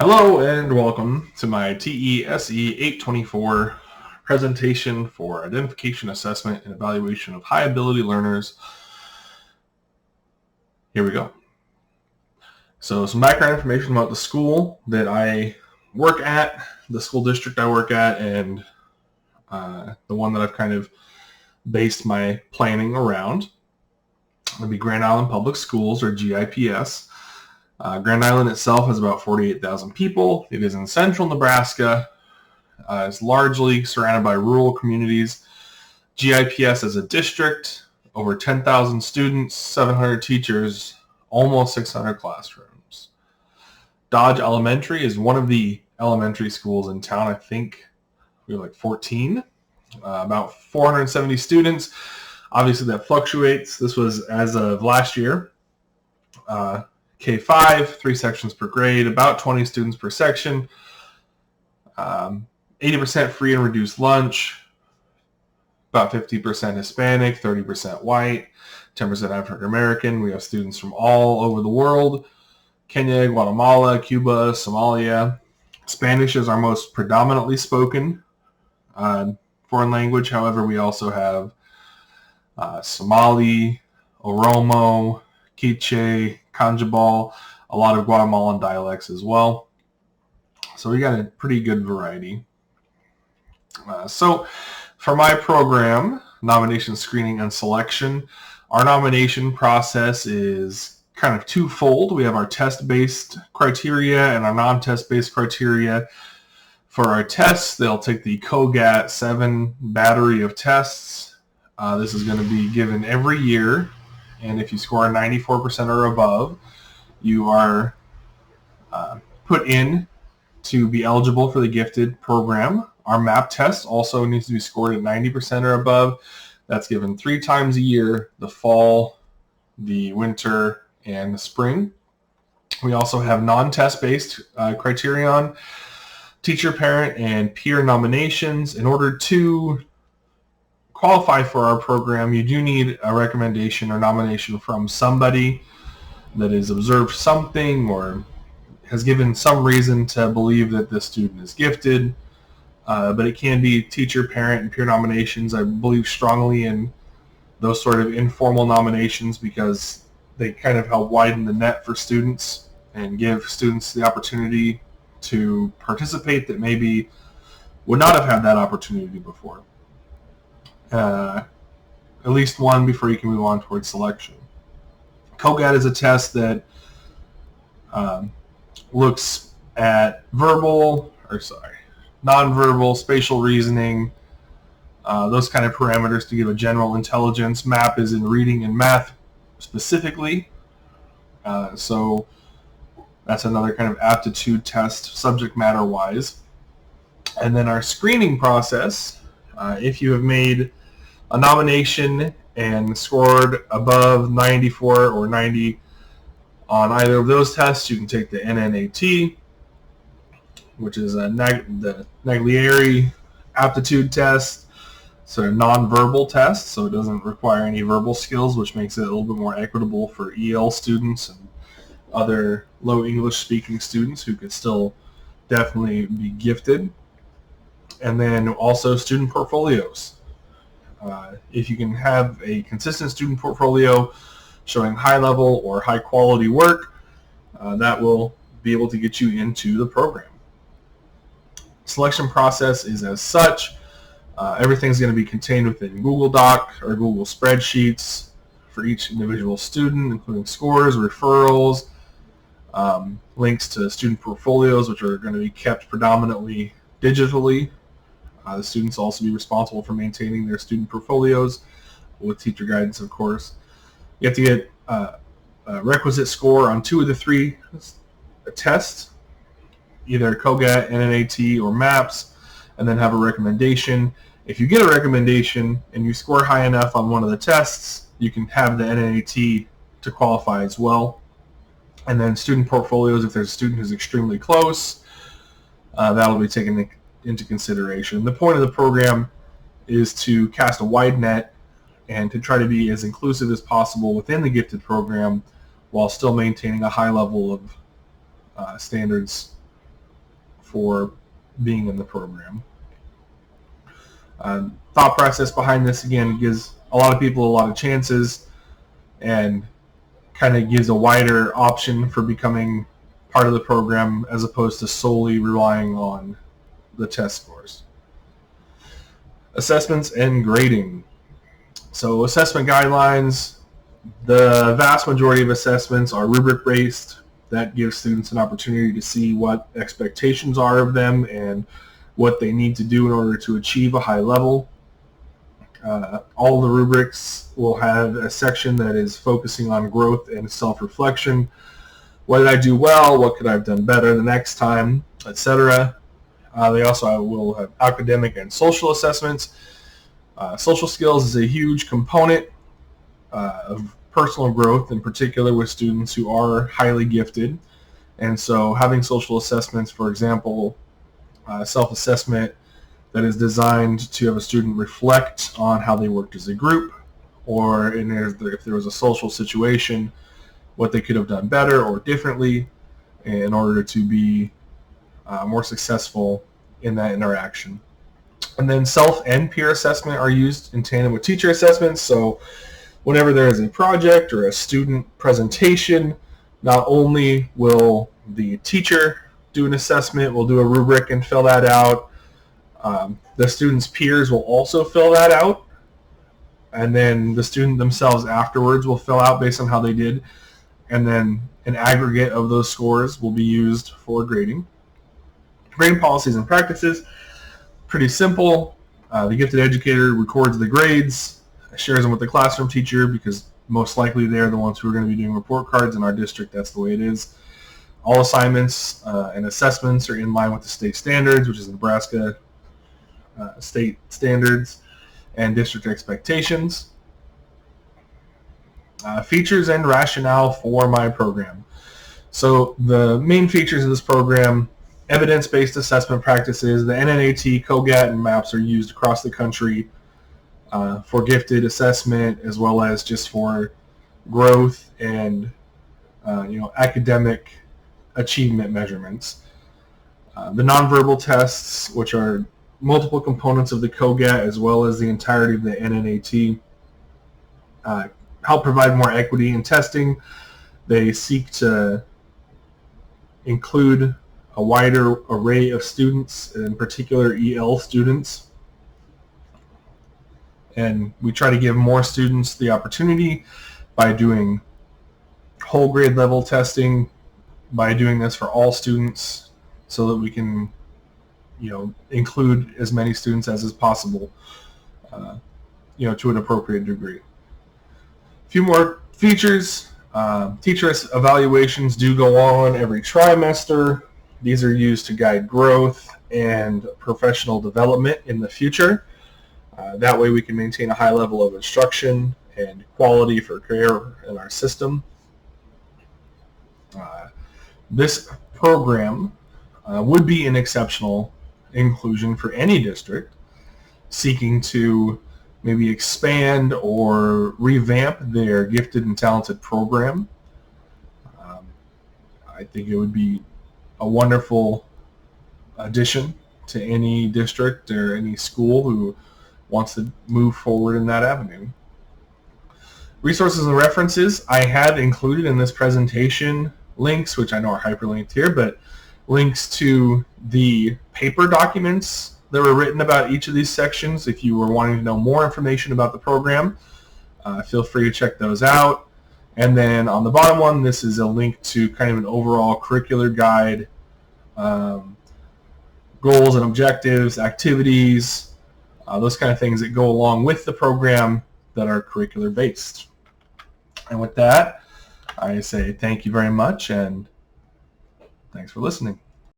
Hello and welcome to my TESE 824 presentation for Identification, Assessment, and Evaluation of High Ability Learners. Here we go. So some background information about the school that I work at, the school district I work at, and the one that I've kind of based my planning around. It'll be Grand Island Public Schools, or GIPS. Grand Island itself has about 48,000 people. It is in central Nebraska. It's largely surrounded by rural communities. GIPS as a district, over 10,000 students, 700 teachers, almost 600 classrooms. Dodge Elementary is one of the elementary schools in town. I think we have like 14, about 470 students. Obviously that fluctuates. This was as of last year. K5, 3 sections per grade, about 20 students per section, 80% free and reduced lunch, about 50% Hispanic, 30% white, 10% African American. We have students from all over the world: Kenya, Guatemala, Cuba, Somalia. Spanish is our most predominantly spoken foreign language. However, we also have Somali, Oromo, Quiche, Kanjabal, a lot of Guatemalan dialects as well. So we got a pretty good variety. So for my program, nomination, screening, and selection, our nomination process is kind of twofold. We have our test-based criteria and our non-test-based criteria. For our tests, they'll take the COGAT 7 battery of tests. This is going to be given every year. And if you score 94% or above, you are put in to be eligible for the gifted program. Our MAP test also needs to be scored at 90% or above. That's given 3 times a year: the fall, the winter, and the spring. We also have non-test-based criterion, teacher, parent, and peer nominations. In order to qualify for our program, you do need a recommendation or nomination from somebody that has observed something or has given some reason to believe that this student is gifted. But it can be teacher, parent, and peer nominations. I believe strongly in those sort of informal nominations because they kind of help widen the net for students and give students the opportunity to participate that maybe would not have had that opportunity before. At least one before you can move on towards selection. COGAT is a test that looks at nonverbal, spatial reasoning, those kind of parameters to give a general intelligence. MAP is in reading and math specifically. So that's another kind of aptitude test, subject matter wise. And then our screening process, if you have made a nomination and scored above 94 or 90 on either of those tests, you can take the NNAT, which is the Naglieri aptitude test. So a nonverbal test, so it doesn't require any verbal skills, which makes it a little bit more equitable for EL students and other low English speaking students who could still definitely be gifted. And then also student portfolios. If you can have a consistent student portfolio showing high level or high quality work, that will be able to get you into the program. Selection process is as such. Everything's going to be contained within Google Doc or Google spreadsheets for each individual student, including scores, referrals, links to student portfolios, which are going to be kept predominantly digitally. The students will also be responsible for maintaining their student portfolios with teacher guidance, of course. You have to get a requisite score on 2 of the 3 tests, either COGAT, NNAT, or MAPS, and then have a recommendation. If you get a recommendation and you score high enough on one of the tests, you can have the NNAT to qualify as well. And then student portfolios, if there's a student who's extremely close, that'll be taken into consideration. The point of the program is to cast a wide net and to try to be as inclusive as possible within the gifted program while still maintaining a high level of standards for being in the program. Thought process behind this, again, gives a lot of people a lot of chances and kind of gives a wider option for becoming part of the program as opposed to solely relying on the test scores. Assessments and grading. So assessment guidelines, the vast majority of assessments are rubric-based. That gives students an opportunity to see what expectations are of them and what they need to do in order to achieve a high level. All the rubrics will have a section that is focusing on growth and self-reflection. What did I do well? What could I have done better the next time, etc. They also will have academic and social assessments. Social skills is a huge component of personal growth, in particular with students who are highly gifted. And so having social assessments, for example, self-assessment that is designed to have a student reflect on how they worked as a group, or if there was a social situation, what they could have done better or differently in order to be more successful in that interaction. And then self and peer assessment are used in tandem with teacher assessments. So whenever there is a project or a student presentation, not only will the teacher do an assessment, will do a rubric and fill that out, the student's peers will also fill that out, and then the student themselves afterwards will fill out based on how they did, and then an aggregate of those scores will be used for grading. Grading policies and practices, pretty simple. The gifted educator records the grades, shares them with the classroom teacher because most likely they're the ones who are going to be doing report cards. In our district, that's the way it is. All assignments and assessments are in line with the state standards, which is Nebraska state standards and district expectations. Features and rationale for my program. So the main features of this program: evidence-based assessment practices. The NNAT, COGAT, and MAPS are used across the country for gifted assessment, as well as just for growth and academic achievement measurements. The nonverbal tests, which are multiple components of the COGAT as well as the entirety of the NNAT, help provide more equity in testing. They seek to include a wider array of students, in particular EL students. And we try to give more students the opportunity by doing whole grade level testing, by doing this for all students so that we can include as many students as is possible to an appropriate degree. A few more features. Teacher evaluations do go on every trimester. These are used to guide growth and professional development in the future. That way we can maintain a high level of instruction and quality for care in our system. This program would be an exceptional inclusion for any district seeking to maybe expand or revamp their gifted and talented program. I think it would be a wonderful addition to any district or any school who wants to move forward in that avenue. Resources and references, I have included in this presentation links, which I know are hyperlinked here, but links to the paper documents that were written about each of these sections. If you were wanting to know more information about the program, feel free to check those out. And then on the bottom one, this is a link to kind of an overall curricular guide, goals and objectives, activities, those kind of things that go along with the program that are curricular based. And with that, I say thank you very much and thanks for listening.